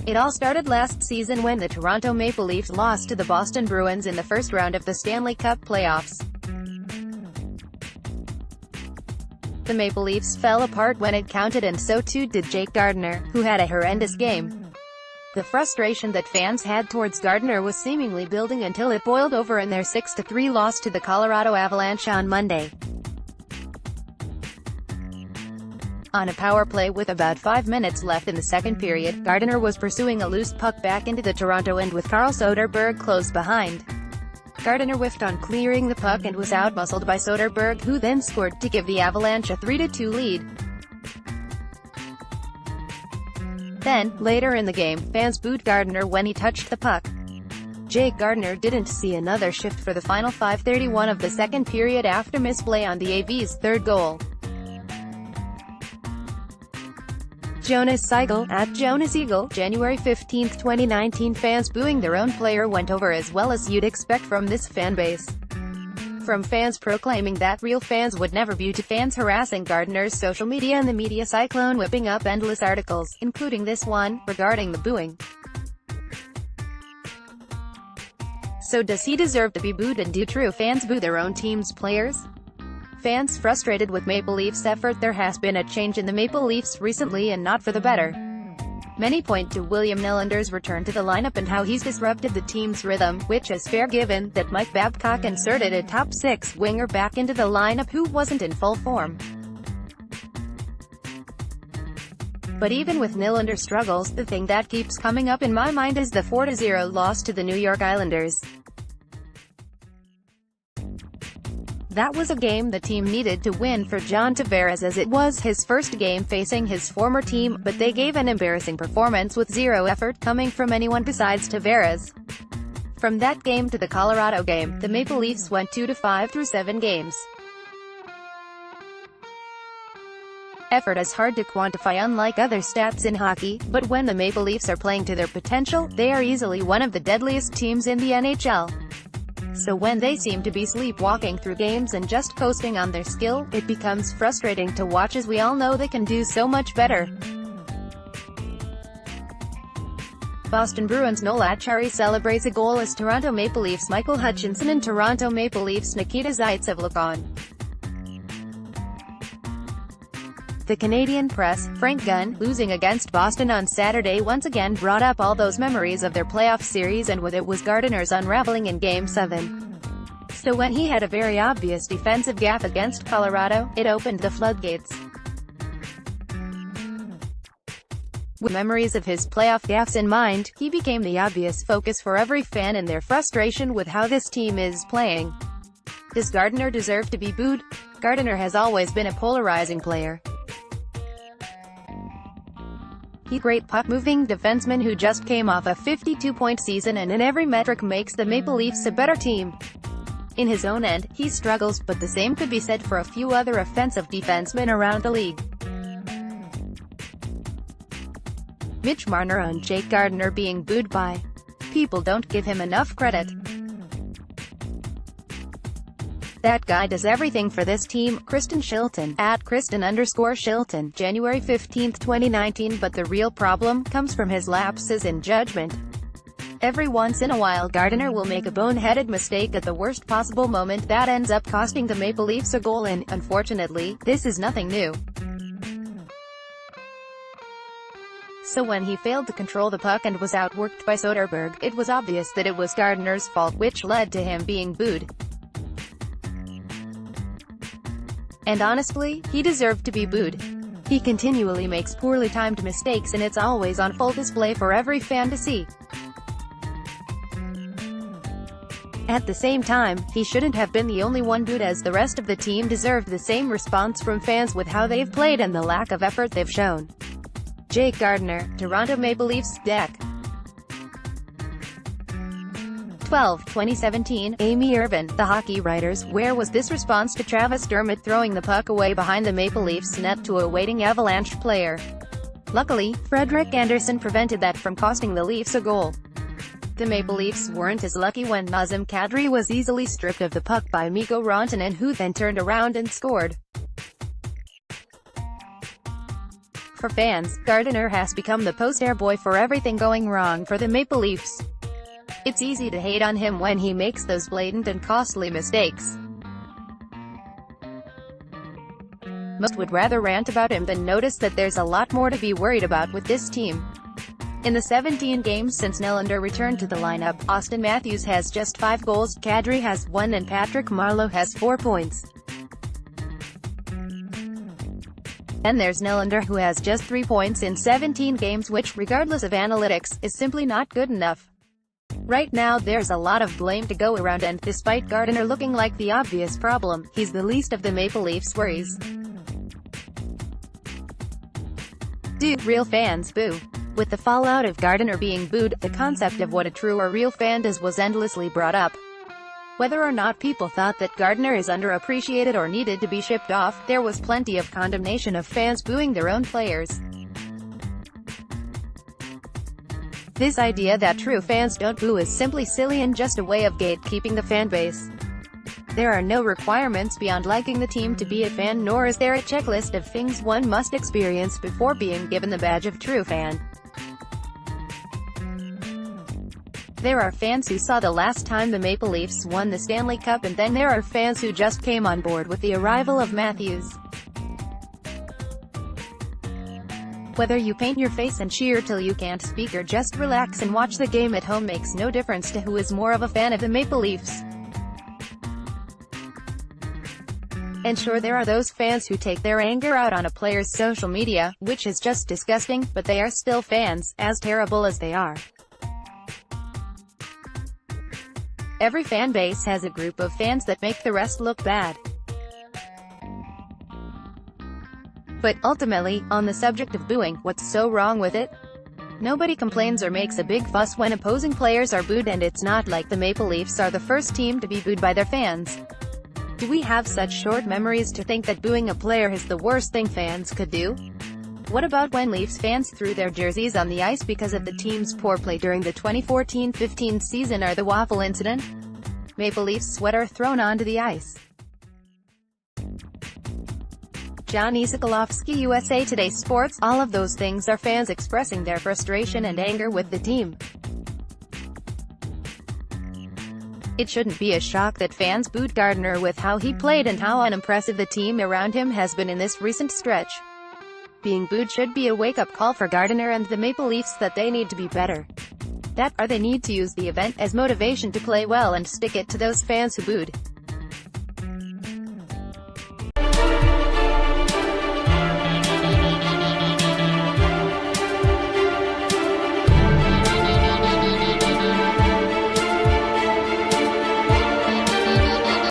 It all started last season when the Toronto Maple Leafs lost to the Boston Bruins in the first round of the Stanley Cup Playoffs. The Maple Leafs fell apart when it counted, and so too did Jake Gardiner, who had a horrendous game. The frustration that fans had towards Gardiner was seemingly building until it boiled over in their 6-3 loss to the Colorado Avalanche on Monday. On a power play with about 5 minutes left in the second period, Gardiner was pursuing a loose puck back into the Toronto end with Carl Soderberg close behind. Gardiner whiffed on clearing the puck and was outmuscled by Soderberg, who then scored to give the Avalanche a 3-2 lead. Then, later in the game, fans booed Gardiner when he touched the puck. Jake Gardiner didn't see another shift for the final 5:31 of the second period after misplay on the AV's third goal. Jonas Siegel, at Jonas Eagle, January 15, 2019. Fans booing their own player went over as well as you'd expect from this fanbase. From fans proclaiming that real fans would never boo to fans harassing Gardiner's social media and the media cyclone whipping up endless articles, including this one, regarding the booing. So does he deserve to be booed, and do true fans boo their own team's players? Fans frustrated with Maple Leafs' effort. There has been a change in the Maple Leafs recently, and not for the better. Many point to William Nylander's return to the lineup and how he's disrupted the team's rhythm, which is fair given that Mike Babcock inserted a top-six winger back into the lineup who wasn't in full form. But even with Nylander's struggles, the thing that keeps coming up in my mind is the 4-0 loss to the New York Islanders. That was a game the team needed to win for John Tavares, as it was his first game facing his former team, but they gave an embarrassing performance with zero effort coming from anyone besides Tavares. From that game to the Colorado game, the Maple Leafs went 2-5 through 7 games. Effort is hard to quantify, unlike other stats in hockey, but when the Maple Leafs are playing to their potential, they are easily one of the deadliest teams in the NHL. So when they seem to be sleepwalking through games and just coasting on their skill, it becomes frustrating to watch, as we all know they can do so much better. Boston Bruins Noel Acciari celebrates a goal as Toronto Maple Leafs Michael Hutchinson and Toronto Maple Leafs Nikita Zaitsev look on. The Canadian press, Frank Gunn, losing against Boston on Saturday once again brought up all those memories of their playoff series, and with it was Gardiner's unraveling in Game 7. So when he had a very obvious defensive gaffe against Colorado, it opened the floodgates. With memories of his playoff gaffes in mind, he became the obvious focus for every fan in their frustration with how this team is playing. Does Gardiner deserve to be booed? Gardiner has always been a polarizing player. He's a great puck-moving defenseman who just came off a 52-point season and in every metric makes the Maple Leafs a better team. In his own end, he struggles, but the same could be said for a few other offensive defensemen around the league. Mitch Marner on Jake Gardiner being booed by people don't give him enough credit. That guy does everything for this team. Kristen Shilton, at Kristen_Shilton, January 15, 2019. But the real problem comes from his lapses in judgment. Every once in a while Gardiner will make a boneheaded mistake at the worst possible moment that ends up costing the Maple Leafs a goal, and, unfortunately, this is nothing new. So when he failed to control the puck and was outworked by Soderberg, it was obvious that it was Gardiner's fault, which led to him being booed. And honestly, he deserved to be booed. He continually makes poorly timed mistakes, and it's always on full display for every fan to see. At the same time, he shouldn't have been the only one booed, as the rest of the team deserved the same response from fans with how they've played and the lack of effort they've shown. Jake Gardiner, Toronto Maple Leafs, Dec. 12, 2017, Amy Irvin, The Hockey Writers. Where was this response to Travis Dermott throwing the puck away behind the Maple Leafs net to a waiting Avalanche player? Luckily, Frederik Andersen prevented that from costing the Leafs a goal. The Maple Leafs weren't as lucky when Nazem Kadri was easily stripped of the puck by Mikko Rantanen, who then turned around and scored. For fans, Gardiner has become the poster boy for everything going wrong for the Maple Leafs. It's easy to hate on him when he makes those blatant and costly mistakes. Most would rather rant about him than notice that there's a lot more to be worried about with this team. In the 17 games since Nylander returned to the lineup, Auston Matthews has just 5 goals, Kadri has 1 and Patrick Marleau has 4 points. Then there's Nylander, who has just 3 points in 17 games, which, regardless of analytics, is simply not good enough. Right now there's a lot of blame to go around, and despite Gardiner looking like the obvious problem, he's the least of the Maple Leafs' worries. Do real fans boo? With the fallout of Gardiner being booed, the concept of what a true or real fan is was endlessly brought up. Whether or not people thought that Gardiner is underappreciated or needed to be shipped off, there was plenty of condemnation of fans booing their own players. This idea that true fans don't boo is simply silly and just a way of gatekeeping the fanbase. There are no requirements beyond liking the team to be a fan, nor is there a checklist of things one must experience before being given the badge of true fan. There are fans who saw the last time the Maple Leafs won the Stanley Cup, and then there are fans who just came on board with the arrival of Matthews. Whether you paint your face and cheer till you can't speak or just relax and watch the game at home makes no difference to who is more of a fan of the Maple Leafs. And sure, there are those fans who take their anger out on a player's social media, which is just disgusting, but they are still fans, as terrible as they are. Every fan base has a group of fans that make the rest look bad. But ultimately, on the subject of booing, what's so wrong with it? Nobody complains or makes a big fuss when opposing players are booed, and it's not like the Maple Leafs are the first team to be booed by their fans. Do we have such short memories to think that booing a player is the worst thing fans could do? What about when Leafs fans threw their jerseys on the ice because of the team's poor play during the 2014-15 season, or the waffle incident? Maple Leafs sweater thrown onto the ice. Johnny Sokolowski, USA Today Sports. All of those things are fans expressing their frustration and anger with the team. It shouldn't be a shock that fans booed Gardiner with how he played and how unimpressive the team around him has been in this recent stretch. Being booed should be a wake-up call for Gardiner and the Maple Leafs that they need to be better. They need to use the event as motivation to play well and stick it to those fans who booed.